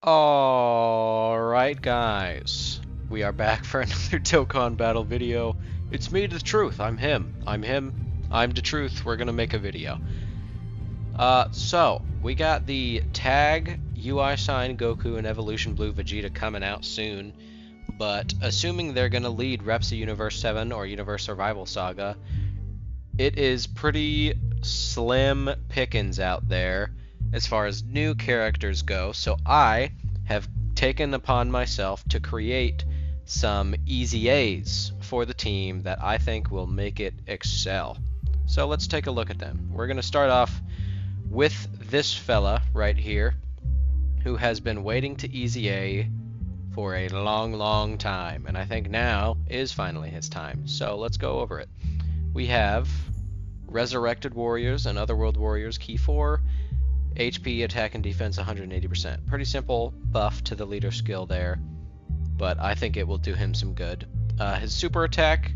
Alright guys, we are back for another Dokkan battle video. It's me, the truth. I'm him. I'm the truth. We're gonna make a video. So we got the tag UI sign Goku and Evolution Blue Vegeta coming out soon, but assuming they're gonna lead Repsi Universe 7 or Universe Survival Saga, it is pretty slim pickings out there as far as new characters go, so I have taken upon myself to create some easy A's for the team that I think will make it excel. So let's take a look at them. We're going to start off with this fella right here, who has been waiting to easy A for a long time, and I think now is finally his time. So let's go over it. We have Resurrected Warriors and Otherworld Warriors, Key 4, HP, attack, and defense 180%. Pretty simple buff to the leader skill there, but I think it will do him some good. His super attack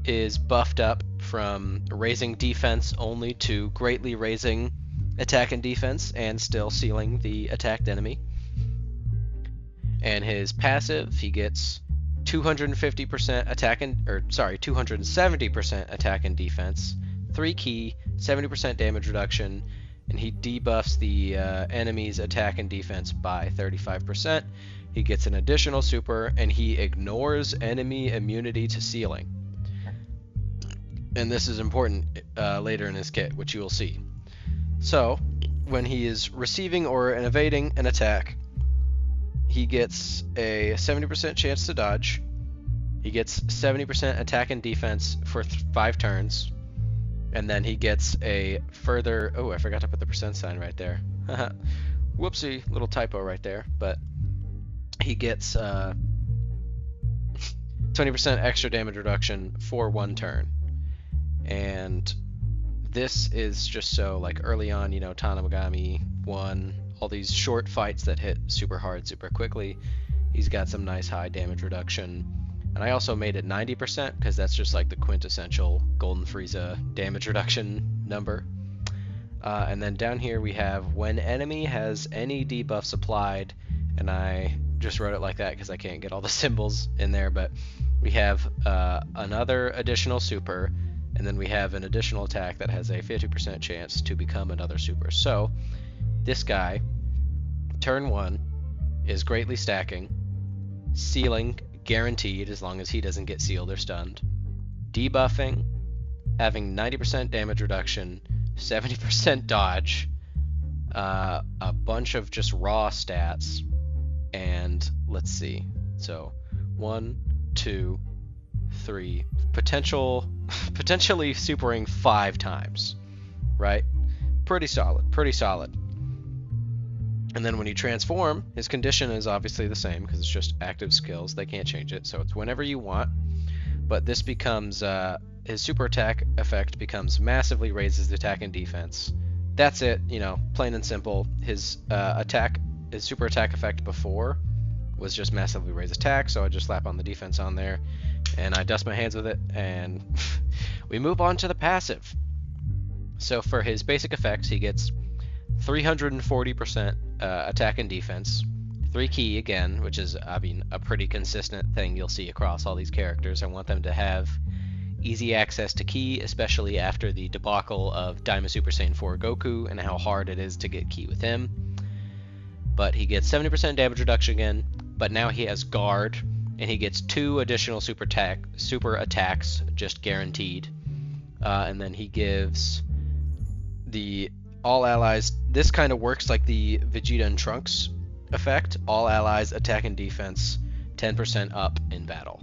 is buffed up from raising defense only to greatly raising attack and defense and still sealing the attacked enemy. And his passive, he gets 250% attack and 270% attack and defense, 3 key, 70% damage reduction, and he debuffs the enemy's attack and defense by 35%. He gets an additional super, and he ignores enemy immunity to sealing. And this is important later in his kit, which you will see. So, when he is receiving or evading an attack, he gets a 70% chance to dodge. He gets 70% attack and defense for 5 turns. And then he gets a further... Oh, I forgot to put the percent sign right there. Whoopsie, little typo right there. But he gets 20% extra damage reduction for 1 turn. And this is just so, like, early on, you know, Tanamagami 1, all these short fights that hit super hard, super quickly. He's got some nice high damage reduction. And I also made it 90% because that's just like the quintessential Golden Frieza damage reduction number. And then down here we have when enemy has any debuffs applied, and I just wrote it like that because I can't get all the symbols in there, but we have another additional super, and then we have an additional attack that has a 50% chance to become another super. So this guy, turn 1, is greatly stacking, sealing guaranteed as long as he doesn't get sealed or stunned, debuffing, having 90% damage reduction, 70% dodge, a bunch of just raw stats, and let's see, so 1, 2, 3, potentially supering 5 times, right? Pretty solid. And then when you transform, his condition is obviously the same because it's just active skills. They can't change it, so it's whenever you want. But this becomes, his super attack effect becomes massively raises the attack and defense. That's it, you know, plain and simple. His super attack effect before was just massively raise attack, so I just slap on the defense on there, and I dust my hands with it, and we move on to the passive. So for his basic effects, he gets 340% attack and defense, 3 key again, which is, I mean, a pretty consistent thing you'll see across all these characters. I want them to have easy access to key, especially after the debacle of Daima Super Saiyan 4 Goku and how hard it is to get key with him. But he gets 70% damage reduction again, but now he has guard, and he gets 2 additional super attacks, just guaranteed. And then he gives the all allies, this kind of works like the Vegeta and Trunks effect, all allies attack and defense 10% up in battle.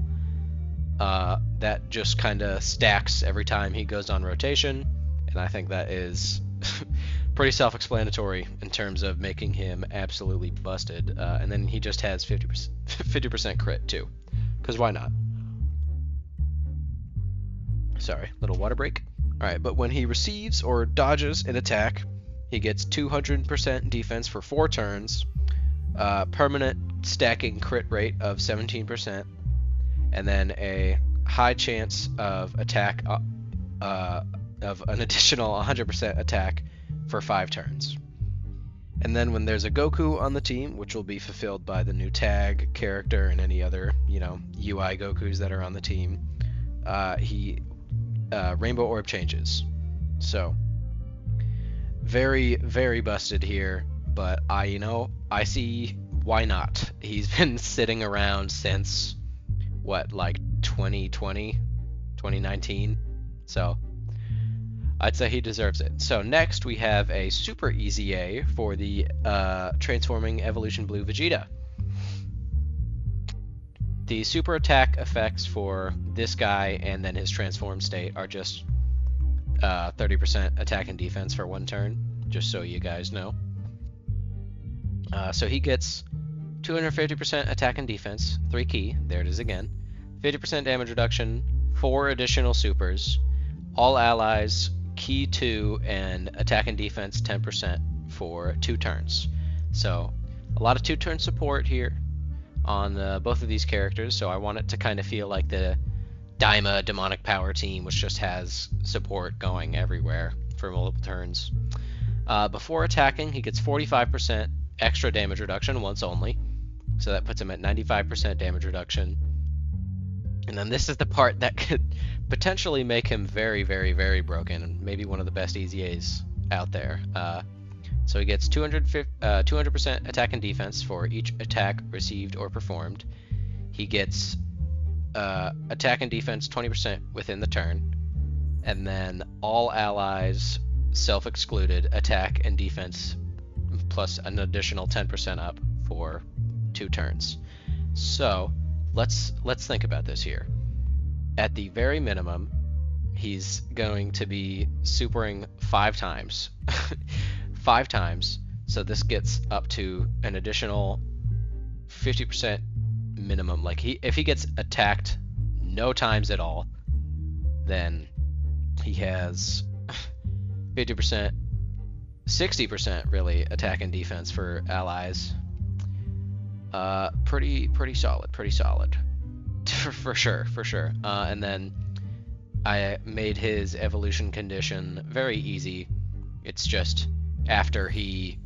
That just kind of stacks every time he goes on rotation, and I think that is pretty self-explanatory in terms of making him absolutely busted. And then he just has 50% crit too, because why not? Sorry, little water break. Alright, but when he receives or dodges an attack, he gets 200% defense for 4 turns, permanent stacking crit rate of 17%, and then a high chance of attack of an additional 100% attack for 5 turns. And then when there's a Goku on the team, which will be fulfilled by the new tag character and any other, UI Gokus that are on the team, he Rainbow Orb changes. So very, very busted here, but I see why not. He's been sitting around since like 2020, 2019. So I'd say he deserves it. So next we have a super easy A for the transforming Evolution Blue Vegeta. The super attack effects for this guy and then his transformed state are just 30% attack and defense for 1 turn, just so you guys know. So he gets 250% attack and defense, 3 key, there it is again, 50% damage reduction, 4 additional supers, all allies, key 2, and attack and defense 10% for 2 turns. So a lot of 2-turn support here on both of these characters, so I want it to kind of feel like the Daima Demonic Power team, which just has support going everywhere for multiple turns. Before attacking, he gets 45% extra damage reduction once only, so that puts him at 95% damage reduction. And then this is the part that could potentially make him very, very, very broken, and maybe one of the best easy A's out there. So he gets 200% attack and defense for each attack received or performed. He gets attack and defense 20% within the turn, and then all allies self-excluded attack and defense plus an additional 10% up for 2 turns. So let's think about this here. At the very minimum, he's going to be supering 5 times. 5 times. So this gets up to an additional 50% minimum. Like if he gets attacked no times at all, then he has 50%, 60% really attack and defense for allies. Pretty solid for sure. And then I made his evolution condition very easy. It's just after he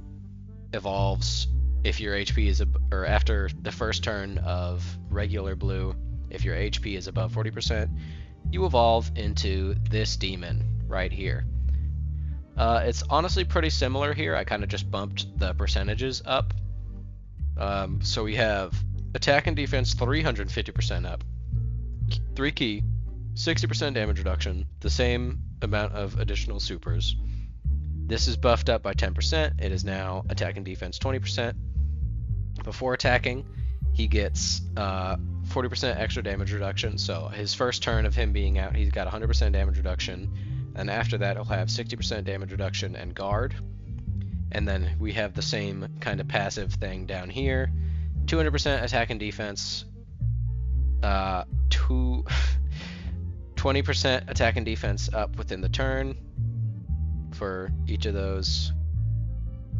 evolves, if your HP is or after the first turn of regular blue, if your HP is above 40%, you evolve into this demon right here. It's honestly pretty similar here. I kind of just bumped the percentages up. So we have attack and defense 350% up, 3 key, 60% damage reduction, the same amount of additional supers. This is buffed up by 10%. It is now attack and defense 20%. Before attacking, he gets 40% extra damage reduction. So his first turn of him being out, he's got 100% damage reduction. And after that, he'll have 60% damage reduction and guard. And then we have the same kind of passive thing down here. 200% attack and defense. 20% attack and defense up within the turn for each of those.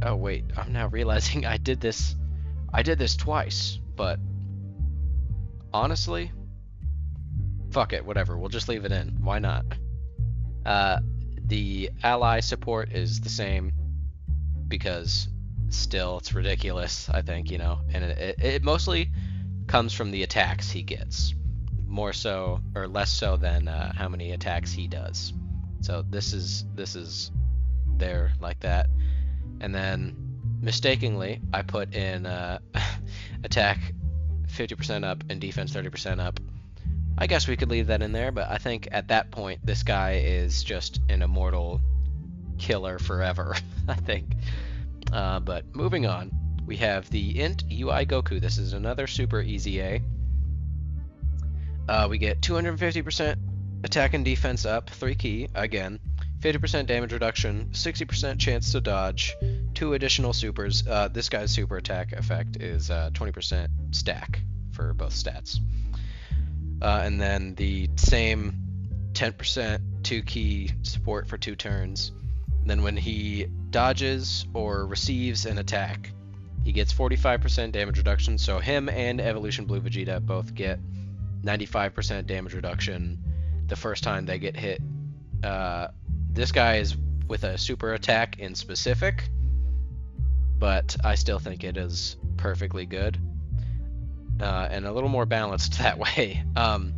Oh wait, I'm now realizing I did this twice, but honestly, fuck it, whatever, we'll just leave it in. Why not? The ally support is the same because still it's ridiculous, I think, and it mostly comes from the attacks he gets, more so or less so than how many attacks he does. So this is there like that. And then mistakenly I put in attack 50% up and defense 30% up. I guess we could leave that in there, but I think at that point this guy is just an immortal killer forever, I think. But moving on, we have the Int UI Goku. This is another super easy A. We get 250% attack and defense up, 3 key, again, 50% damage reduction, 60% chance to dodge, 2 additional supers. This guy's super attack effect is 20% stack for both stats. And then the same 10% 2 key support for 2 turns. And then when he dodges or receives an attack, he gets 45% damage reduction. So him and Evolution Blue Vegeta both get 95% damage reduction the first time they get hit. This guy is with a super attack in specific. but I still think it is perfectly good, and a little more balanced that way. And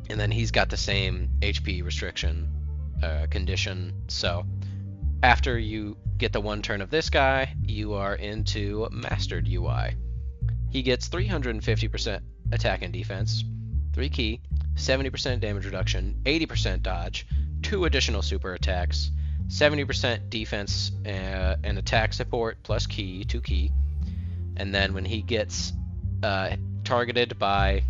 then he's got the same HP restriction condition, so after you get the 1 turn of this guy, you are into Mastered UI. He gets 350% attack and defense, 3 key, 70% damage reduction, 80% dodge, 2 additional super attacks, 70% defense and attack support plus key, 2 key. And then when he gets targeted by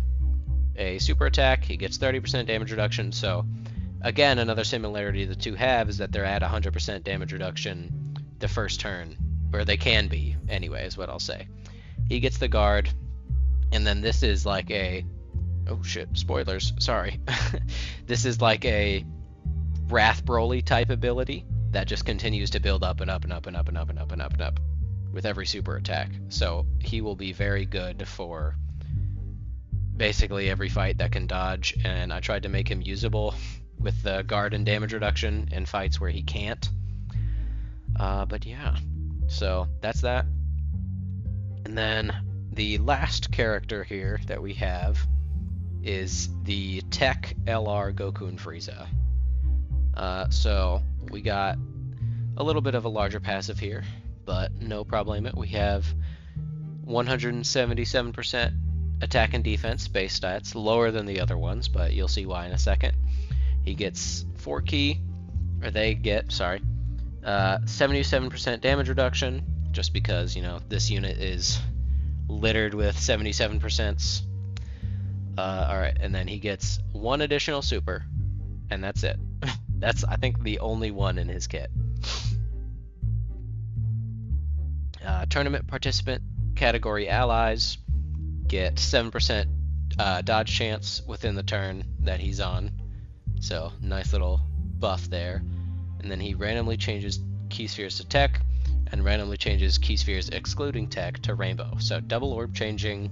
a super attack, he gets 30% damage reduction. So again, another similarity the two have is that they're at 100% damage reduction the first turn, or they can be anyway, is what I'll say. He gets the guard, and then this is like a, oh shit, spoilers, sorry. This is like a Wrath Broly type ability that just continues to build up and up and up and up and up and up and up and up with every super attack. So he will be very good for basically every fight that can dodge, and I tried to make him usable with the guard and damage reduction in fights where he can't. But yeah, so that's that. And then the last character here that we have is the Tech LR Goku and Frieza. So we got a little bit of a larger passive here, but no problema. We have 177% attack and defense base stats, lower than the other ones, but you'll see why in a second. He gets 4 key, or they get, sorry, 77% damage reduction, just because, you know, this unit is littered with 77%. Alright, and then he gets 1 additional super, and that's it. That's, I think, the only one in his kit. Tournament participant category allies get 7% dodge chance within the turn that he's on. So, nice little buff there. And then he randomly changes key spheres to tech, and randomly changes key spheres excluding tech to rainbow. So, double orb changing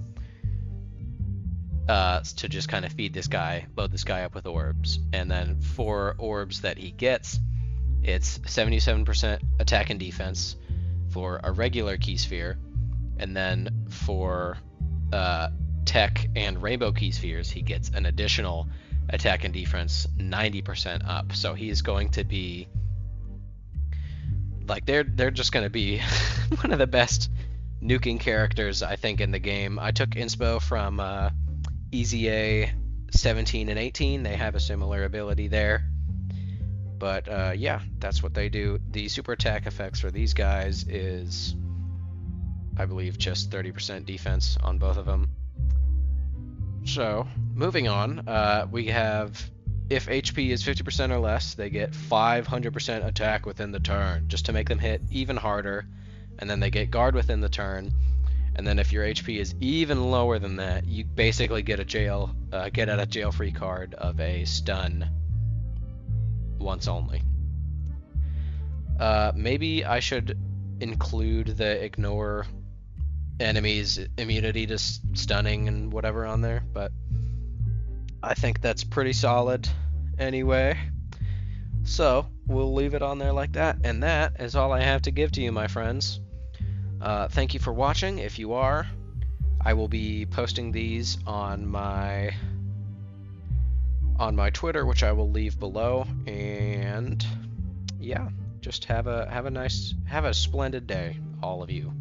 to just kind of feed this guy, load this guy up with orbs. And then for orbs that he gets, it's 77% attack and defense for a regular key sphere, and then for tech and rainbow key spheres, he gets an additional attack and defense 90% up. So he's going to be like, they're just going to be one of the best nuking characters, I think, in the game. I took inspo from EZA 17 and 18. They have a similar ability there. But yeah, that's what they do. The super attack effects for these guys is, I believe, just 30% defense on both of them. So, moving on, we have, if HP is 50% or less, they get 500% attack within the turn, just to make them hit even harder. And then they get guard within the turn. And then if your HP is even lower than that, you basically get a get out of jail free card of a stun once only. Maybe I should include the ignore enemies immunity to stunning and whatever on there, but I think that's pretty solid anyway. So we'll leave it on there like that, and that is all I have to give to you, my friends. Thank you for watching. If you are, I will be posting these on my Twitter, which I will leave below. And yeah, just have a splendid day, all of you.